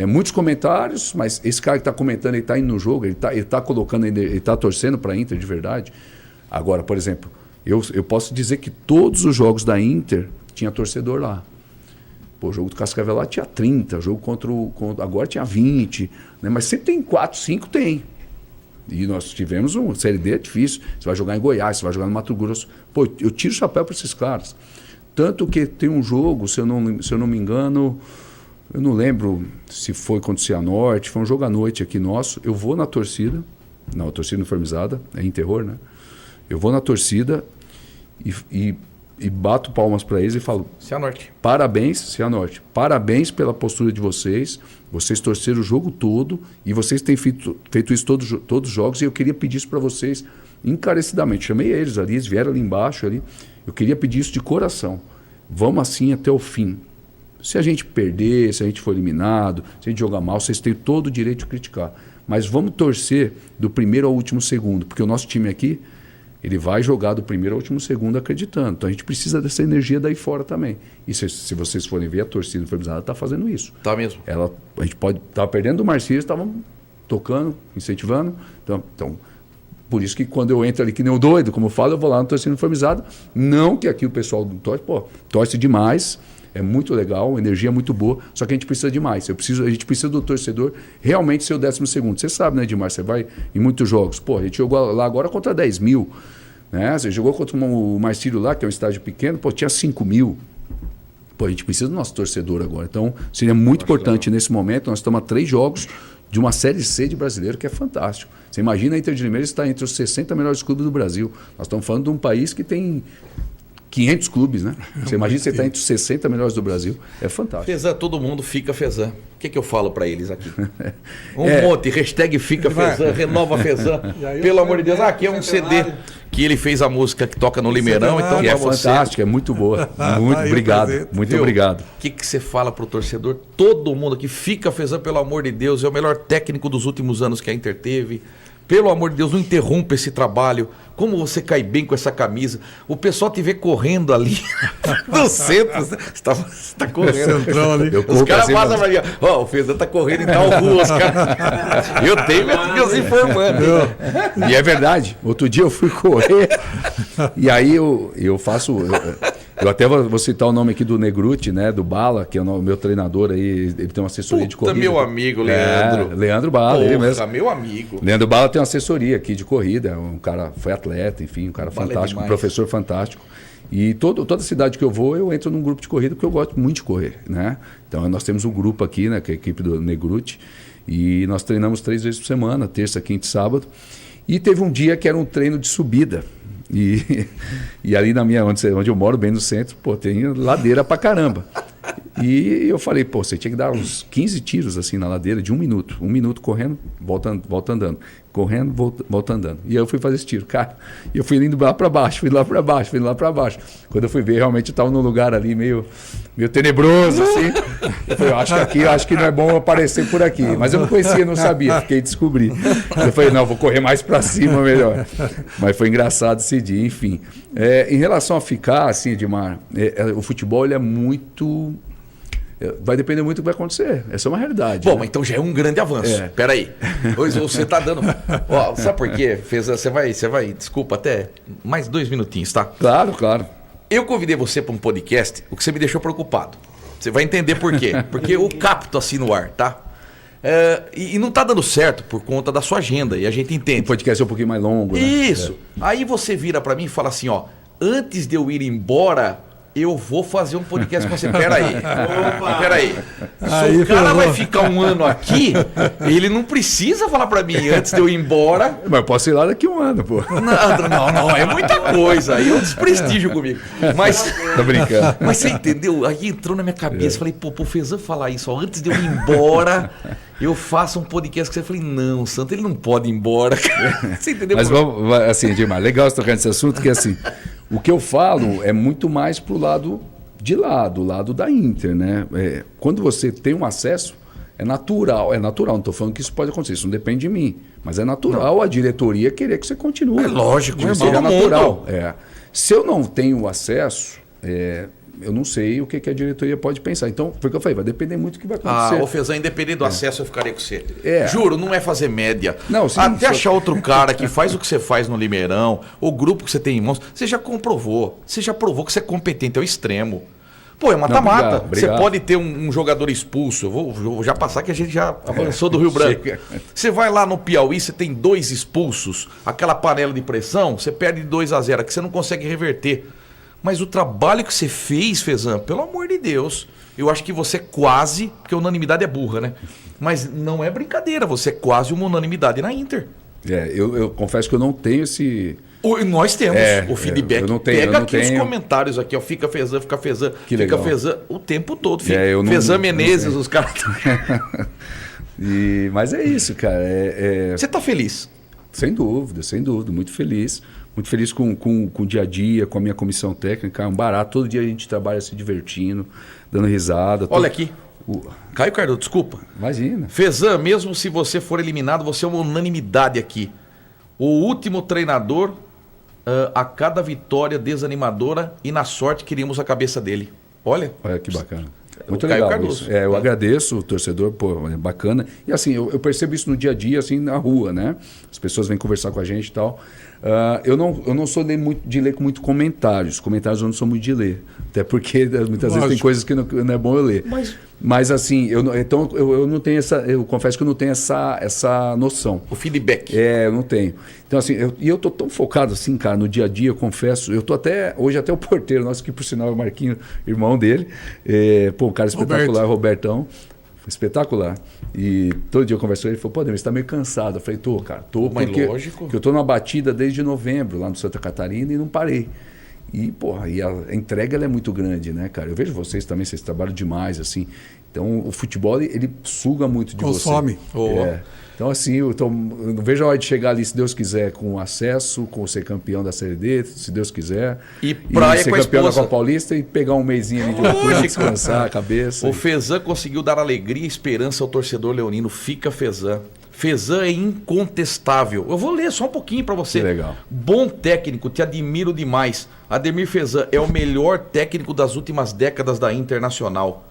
Speaker 2: muitos comentários, mas esse cara que está comentando, ele está indo no jogo, ele tá colocando, ele está torcendo para a Inter de verdade. Agora, por exemplo, eu posso dizer que todos os jogos da Inter tinha torcedor lá. O jogo do Cascavel lá tinha 30, o jogo agora tinha 20, né? Mas sempre tem 4, 5 tem. E nós tivemos Série D é difícil. Você vai jogar em Goiás, você vai jogar no Mato Grosso. Pô, eu tiro o chapéu para esses caras. Tanto que tem um jogo, se eu não me engano, eu não lembro se foi contra o Cianorte, foi um jogo à noite aqui nosso. Eu vou na torcida, não, a torcida uniformizada, é em terror, né? Eu vou na torcida e bato palmas para eles e falo:
Speaker 1: Cianorte.
Speaker 2: Parabéns, Cianorte. Parabéns pela postura de vocês. Vocês torceram o jogo todo e vocês têm feito isso todos os jogos. E eu queria pedir isso para vocês encarecidamente. Chamei eles ali, eles vieram ali embaixo. Eu queria pedir isso de coração. Vamos assim até o fim. Se a gente perder, se a gente for eliminado, se a gente jogar mal, vocês têm todo o direito de criticar. Mas vamos torcer do primeiro ao último segundo, porque o nosso time aqui, ele vai jogar do primeiro ao último segundo acreditando. Então a gente precisa dessa energia daí fora também. E se vocês forem ver, a torcida uniformizada está fazendo isso.
Speaker 1: Tá mesmo.
Speaker 2: A gente pode estar perdendo do Marcílio, estavam tocando, incentivando. Então, por isso que quando eu entro ali que nem o doido, como eu falo, eu vou lá na torcida uniformizada. Não que aqui o pessoal torce demais, é muito legal, a energia é muito boa, só que a gente precisa de mais. A gente precisa do torcedor realmente ser o 12º. Você sabe, né, Edmar? Você vai em muitos jogos. A gente jogou lá agora contra 10 mil. Né? Você jogou contra o Marcílio lá, que é um estádio pequeno, tinha 5 mil. A gente precisa do nosso torcedor agora. Então, seria muito importante nesse momento. Nós estamos a 3 jogos de uma Série C de brasileiro, que é fantástico. Você imagina a Inter de Limeira estar entre os 60 melhores clubes do Brasil. Nós estamos falando de um país que tem 500 clubes, né? Você imagina você estar entre os 60 melhores do Brasil. É fantástico.
Speaker 1: Fezan, todo mundo fica Fezan. O que eu falo para eles aqui? Monte, hashtag fica Fezan, renova Fezan. Pelo amor de Deus, aqui é um CD que ele fez a música que toca no Limeirão. Então,
Speaker 2: é fantástico, é muito boa. Muito obrigado. Muito obrigado.
Speaker 1: O que você fala para o torcedor? Todo mundo aqui fica Fezan, pelo amor de Deus. É o melhor técnico dos últimos anos que a Inter teve. Pelo amor de Deus, não interrompa esse trabalho. Como você cai bem com essa camisa. O pessoal te vê correndo ali no centro. Você tá correndo. Os caras passam pra mim. Ó, o Fezan tá correndo em tal rua. Os caras... Eu tenho meus informantes.
Speaker 2: E é verdade. Outro dia eu fui correr. E aí eu faço... Eu até vou citar o nome aqui do Negruti, né? Do Bala, que é o meu treinador aí. Ele tem uma assessoria de corrida.
Speaker 1: Meu amigo, Leandro.
Speaker 2: Leandro Bala, ele mesmo.
Speaker 1: Meu amigo.
Speaker 2: Leandro Bala tem uma assessoria aqui de corrida. Um cara foi atleta, enfim, um cara
Speaker 1: Bala
Speaker 2: fantástico, um professor fantástico. E toda cidade que eu vou, eu entro num grupo de corrida porque eu gosto muito de correr, né? Então nós temos um grupo aqui, né? Que é a equipe do Negruti. E nós treinamos 3 vezes por semana, terça, quinta e sábado. E teve um dia que era um treino de subida. E ali onde eu moro, bem no centro, pô, tem ladeira pra caramba. E eu falei, pô, você tinha que dar uns 15 tiros assim na ladeira de 1 minuto. 1 minuto correndo, volta andando. Correndo, volta andando. E aí eu fui fazer esse tiro, cara. E eu fui indo lá pra baixo, fui lá pra baixo. Quando eu fui ver, realmente eu tava num lugar ali meio tenebroso, assim. Eu falei, acho que não é bom aparecer por aqui. Mas eu não conhecia, não sabia, fiquei descobrir. Eu falei, não, vou correr mais pra cima melhor. Mas foi engraçado esse dia, enfim. Em relação a ficar, assim, Edmar, o futebol ele é muito... Vai depender muito do que vai acontecer. Essa é uma realidade.
Speaker 1: Bom,
Speaker 2: né?
Speaker 1: Então já é um grande avanço. Peraí. Pois você tá dando... Ó, sabe por quê? Você vai... Desculpa, até mais 2 minutinhos, tá?
Speaker 2: Claro.
Speaker 1: Eu convidei você para um podcast, o que você me deixou preocupado. Você vai entender por quê. Porque eu capto assim no ar, tá? E não tá dando certo por conta da sua agenda. E a gente entende.
Speaker 2: O podcast é um pouquinho mais longo, né?
Speaker 1: Isso. Aí você vira para mim e fala assim, ó... Antes de eu ir embora... Eu vou fazer um podcast com você. Peraí. Se o cara vai ficar 1 ano aqui, ele não precisa falar pra mim antes de eu ir embora.
Speaker 2: Mas eu posso ir lá daqui 1 ano, pô.
Speaker 1: Não, é muita coisa. Aí é um desprestígio comigo. Mas,
Speaker 2: tô brincando.
Speaker 1: Mas você entendeu? Aí entrou na minha cabeça. Falei, pô, o Fezan falar isso. Ó, antes de eu ir embora, eu faço um podcast com você. Eu falei, não, Santo, ele não pode ir embora. Você entendeu?
Speaker 2: Mas vamos, assim, Edmar, legal você tocar nesse assunto, que assim... O que eu falo é muito mais pro lado de lá, do lado da Inter, né? Quando você tem um acesso, é natural, não estou falando que isso pode acontecer, isso não depende de mim, mas é natural a diretoria querer que você continue.
Speaker 1: É lógico,
Speaker 2: é natural. Se eu não tenho acesso, eu não sei o que a diretoria pode pensar. Então, foi o que eu falei, vai depender muito do que vai acontecer.
Speaker 1: O Fezan, independente do acesso, eu ficaria com você. Juro, não é fazer média.
Speaker 2: Não, sim,
Speaker 1: até achar outro cara que faz o que você faz no Limeirão, o grupo que você tem em mãos, você já comprovou. Você já provou que você é competente ao extremo. Pô, é mata-mata. Você pode ter um jogador expulso. Eu vou já passar que a gente já avançou do Rio Branco. Você vai lá no Piauí, você tem 2 expulsos, aquela panela de pressão, você perde de 2-0, que você não consegue reverter. Mas o trabalho que você fez, Fezan, pelo amor de Deus, eu acho que você quase, porque unanimidade é burra, né? Mas não é brincadeira, você é quase uma unanimidade na Inter.
Speaker 2: Eu confesso que eu não tenho esse...
Speaker 1: Nós temos o feedback.
Speaker 2: Eu não tenho,
Speaker 1: Pega aqui os comentários aqui, ó. Fica Fezan,
Speaker 2: que
Speaker 1: fica
Speaker 2: legal.
Speaker 1: Fezan o tempo todo.
Speaker 2: Fezan
Speaker 1: Menezes, os caras...
Speaker 2: Mas é isso, cara.
Speaker 1: Você tá feliz?
Speaker 2: Sem dúvida, muito feliz. Muito feliz com o dia a dia, com a minha comissão técnica. É um barato. Todo dia a gente trabalha se divertindo, dando risada.
Speaker 1: Olha aqui. Caio Cardoso, desculpa.
Speaker 2: Imagina.
Speaker 1: Fezan, mesmo se você for eliminado, você é uma unanimidade aqui. O último treinador, a cada vitória desanimadora e na sorte queríamos a cabeça dele. Olha
Speaker 2: que bacana. Muito legal isso. Eu agradeço o torcedor, pô, é bacana. E assim, eu percebo isso no dia a dia, assim, na rua, né? As pessoas vêm conversar com a gente e tal. Eu não sou de ler com muito comentários. Comentários eu não sou muito de ler. Até porque muitas vezes tem coisas que não é bom eu ler. Mas assim, eu não tenho eu confesso que eu não tenho essa noção.
Speaker 1: O feedback.
Speaker 2: Eu não tenho. Então assim, eu tô tão focado assim, cara, no dia a dia, eu confesso. Eu tô hoje até o porteiro nosso, que por sinal é o Marquinho, irmão dele. Um cara espetacular, Robertão. Espetacular. E todo dia eu converso com ele, ele falou, pô, Demir, você tá meio cansado. Eu falei, tô, cara, porque eu tô numa batida desde novembro, lá no Santa Catarina, e não parei. E, porra, a entrega ela é muito grande, né, cara? Eu vejo vocês também, vocês trabalham demais, assim. Então, o futebol, ele suga muito de
Speaker 3: Consome.
Speaker 2: você. Então, assim, eu não vejo a hora de chegar ali, se Deus quiser, com acesso, com ser campeão da Série D, se Deus quiser.
Speaker 1: E praia
Speaker 2: ser
Speaker 1: com
Speaker 2: campeão
Speaker 1: a
Speaker 2: da Copa Paulista e pegar um mesinho ali de loucura, descansar a cabeça.
Speaker 1: O Fezan conseguiu dar alegria e esperança ao torcedor leonino. Fica Fezan. Fezan é incontestável. Eu vou ler só um pouquinho para você.
Speaker 2: Que legal.
Speaker 1: Bom técnico, te admiro demais. Ademir Fezan é o melhor técnico das últimas décadas da Internacional.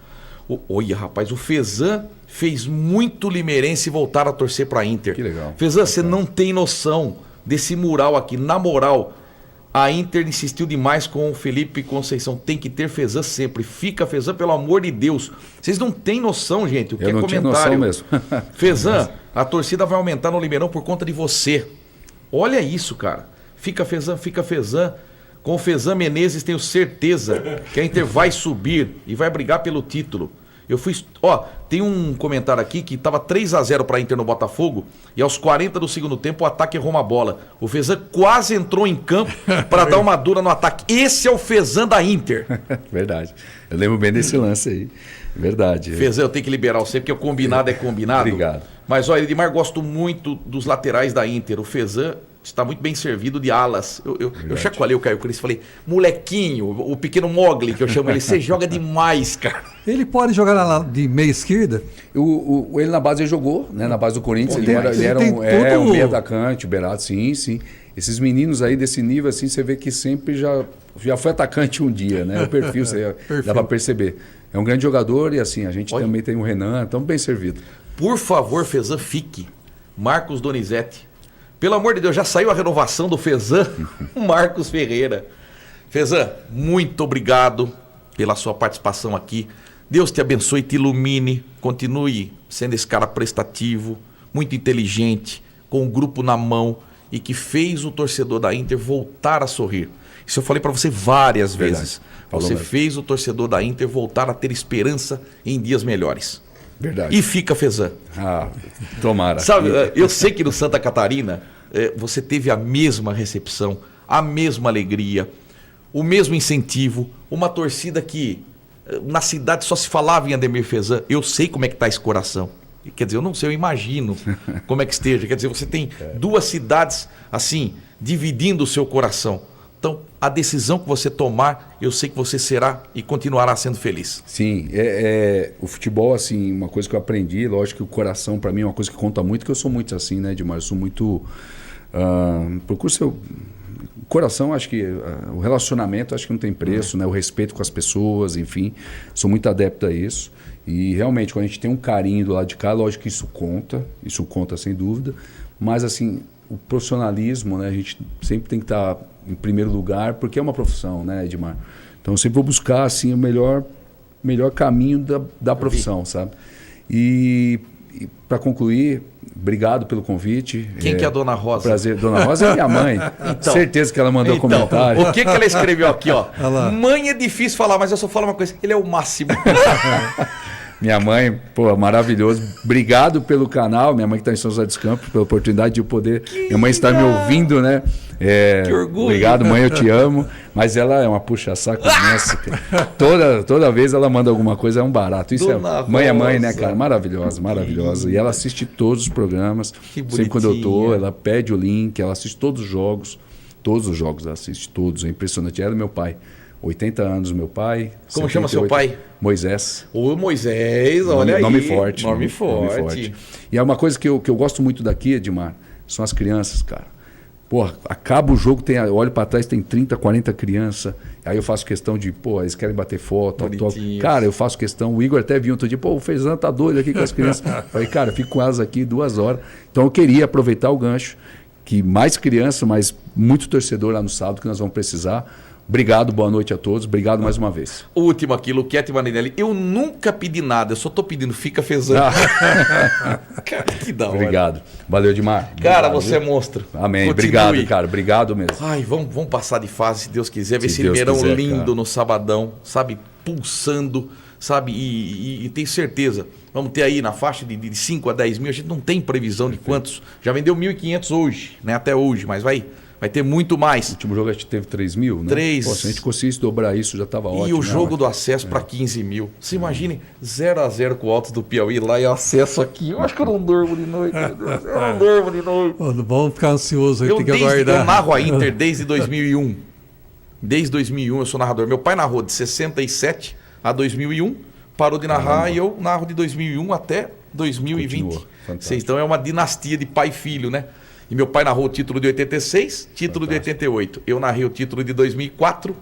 Speaker 1: Olha, rapaz, o Fezan fez muito limeirense voltar a torcer para a Inter.
Speaker 2: Que legal.
Speaker 1: Fezan, você não tem noção desse mural aqui. Na moral, a Inter insistiu demais com o Felipe Conceição. Tem que ter Fezan sempre. Fica Fezan, pelo amor de Deus. Vocês não têm noção, gente. O que
Speaker 2: Eu
Speaker 1: é
Speaker 2: não
Speaker 1: comentário?
Speaker 2: tinha noção mesmo.
Speaker 1: Fezan, a torcida vai aumentar no Limeirão por conta de você. Olha isso, cara. Fica Fezan, fica Fezan. Com o Fezan Menezes, tenho certeza que a Inter vai subir e vai brigar pelo título. Eu fui... Ó, tem um comentário aqui que tava 3-0 para a Inter no Botafogo e aos 40 do segundo tempo o ataque errou uma bola. O Fezan quase entrou em campo para dar uma dura no ataque. Esse é o Fezan da Inter.
Speaker 2: Verdade. Eu lembro bem desse lance aí. Verdade.
Speaker 1: Fezan, eu tenho que liberar você porque o combinado é combinado.
Speaker 2: Obrigado.
Speaker 1: Mas, olha, Edmar, gosto muito dos laterais da Inter. O Fezan está muito bem servido de alas. Eu chacoalhei o Caio Cris e falei, molequinho, o pequeno Mogli, que eu chamo ele, você joga demais, cara.
Speaker 3: Ele pode jogar de meia esquerda?
Speaker 2: Ele na base ele jogou, né? Na base do Corinthians.
Speaker 1: Bom
Speaker 2: Ele era,
Speaker 1: demais.
Speaker 2: ele era
Speaker 3: Ele
Speaker 2: um,
Speaker 3: tem tudo.
Speaker 2: um meio atacante, o Berardo, sim, sim. Esses meninos aí desse nível, assim, você vê que sempre já foi atacante um dia, né? O perfil, dá pra perceber. É um grande jogador e assim, a gente também tem o Renan, estamos bem servidos.
Speaker 1: Por favor, Fezan, fique. Marcos Donizete. Pelo amor de Deus, já saiu a renovação do Fezan? Marcos Ferreira. Fezan, muito obrigado pela sua participação aqui. Deus te abençoe e te ilumine. Continue sendo esse cara prestativo, muito inteligente, com o grupo na mão e que fez o torcedor da Inter voltar a sorrir. Isso eu falei para você várias vezes. Você fez o torcedor da Inter voltar a ter esperança em dias melhores.
Speaker 2: Verdade.
Speaker 1: E fica Fezan.
Speaker 2: Tomara.
Speaker 1: Sabe, eu sei que no Santa Catarina você teve a mesma recepção, a mesma alegria, o mesmo incentivo, uma torcida que na cidade só se falava em Ademir Fezan. Eu sei como é que está esse coração. Quer dizer, eu não sei, eu imagino como é que esteja. Quer dizer, você tem duas cidades assim, dividindo o seu coração. Então, a decisão que você tomar, eu sei que você será e continuará sendo feliz.
Speaker 2: Sim, o futebol, assim, uma coisa que eu aprendi, lógico que o coração para mim é uma coisa que conta muito, que eu sou muito assim, né, Edmar? Eu sou muito... procuro seu... Coração, acho que o relacionamento, acho que não tem preço, né? O respeito com as pessoas, enfim, sou muito adepto a isso. E realmente, quando a gente tem um carinho do lado de cá, lógico que isso conta sem dúvida, mas assim, o profissionalismo, né? A gente sempre tem que estar em primeiro lugar, porque é uma profissão, né, Edmar? Então eu sempre vou buscar assim, o melhor caminho da profissão, sabe? E para concluir, obrigado pelo convite.
Speaker 1: Quem que é a Dona Rosa?
Speaker 2: Prazer. Dona Rosa é minha mãe.
Speaker 1: Então,
Speaker 2: certeza que ela mandou comentário.
Speaker 1: O que ela escreveu aqui, ó? Mãe é difícil falar, mas eu só falo uma coisa. Ele é o máximo.
Speaker 2: Minha mãe, pô, maravilhoso. Obrigado pelo canal. Minha mãe que está em São José dos Campos, pela oportunidade de eu poder... Minha mãe está me ouvindo, né?
Speaker 1: Que orgulho.
Speaker 2: Obrigado, mãe, eu te amo. Mas ela é uma puxa-saco imensa. Toda vez ela manda alguma coisa, é um barato. Isso
Speaker 1: Dona
Speaker 2: mãe é mãe,
Speaker 1: Rosa.
Speaker 2: né, cara? Maravilhosa, maravilhosa. E ela assiste todos os programas.
Speaker 1: Que
Speaker 2: sempre quando eu tô,
Speaker 1: bonitinha.
Speaker 2: ela pede o link, ela assiste todos os jogos. Todos os jogos ela assiste, todos. É impressionante. Ela e meu pai. 80 anos, meu pai.
Speaker 1: Como chama seu
Speaker 2: 78.
Speaker 1: pai?
Speaker 2: Moisés.
Speaker 1: Ô Moisés, olha aí.
Speaker 2: Nome forte.
Speaker 1: Nome forte.
Speaker 2: E é uma coisa que eu gosto muito daqui, Edmar, são as crianças, cara. Porra, acaba o jogo, eu olho pra trás, tem 30, 40 crianças. Aí eu faço questão de, pô, eles querem bater foto.
Speaker 1: Bonitinhos.
Speaker 2: Cara, eu faço questão. O Igor até viu outro dia, pô, o Fezan tá doido aqui com as crianças. Falei, cara, eu fico com elas aqui 2 horas. Então eu queria aproveitar o gancho, que mais criança, mas muito torcedor lá no sábado que nós vamos precisar. Obrigado, boa noite a todos. Obrigado mais uma vez.
Speaker 1: Último aqui, Luquete Marinelli. Eu nunca pedi nada, eu só tô pedindo, fica Fezan. Cara, que da hora.
Speaker 2: Obrigado. Valeu, Edmar.
Speaker 1: Cara,
Speaker 2: Obrigado,
Speaker 1: você é
Speaker 2: viu?
Speaker 1: monstro.
Speaker 2: Amém.
Speaker 1: Continue.
Speaker 2: Obrigado, cara. Obrigado mesmo.
Speaker 1: Ai, vamos passar de fase, se Deus quiser. Ver
Speaker 2: Se
Speaker 1: esse
Speaker 2: Deus
Speaker 1: Limeirão
Speaker 2: quiser,
Speaker 1: lindo
Speaker 2: cara.
Speaker 1: no sabadão, sabe? Pulsando, sabe? E tenho certeza. Vamos ter aí na faixa de 5 a 10 mil. A gente não tem previsão de quantos. Já vendeu 1.500 hoje, né? Até hoje, mas vai ter muito mais.
Speaker 2: O último jogo a gente teve 3 mil, né?
Speaker 1: 3.
Speaker 2: Pô, se a gente conseguisse dobrar isso, já estava ótimo.
Speaker 1: E o
Speaker 2: né?
Speaker 1: jogo do acesso para 15 mil. Você imagine 0-0 com o Altos do Piauí lá e o acesso aqui. Eu acho que eu não durmo de noite. Meu Deus. Eu não durmo de noite.
Speaker 3: Pô, não vamos ficar ansiosos, aí
Speaker 1: Eu
Speaker 3: tem que aguardar.
Speaker 1: eu narro a Inter desde 2001. Desde 2001 eu sou narrador. Meu pai narrou de 67 a 2001. Parou de narrar e eu narro de 2001 até 2020.
Speaker 2: Continua, fantástico.
Speaker 1: Então é uma dinastia de pai e filho, né? E meu pai narrou o título de 86, título de 88. Eu narrei o título de 2004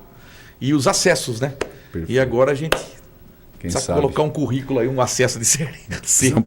Speaker 1: e os acessos, né?
Speaker 2: Perfeito.
Speaker 1: E agora a gente
Speaker 2: Quem
Speaker 1: precisa
Speaker 2: sabe?
Speaker 1: colocar um currículo aí, um acesso de série C.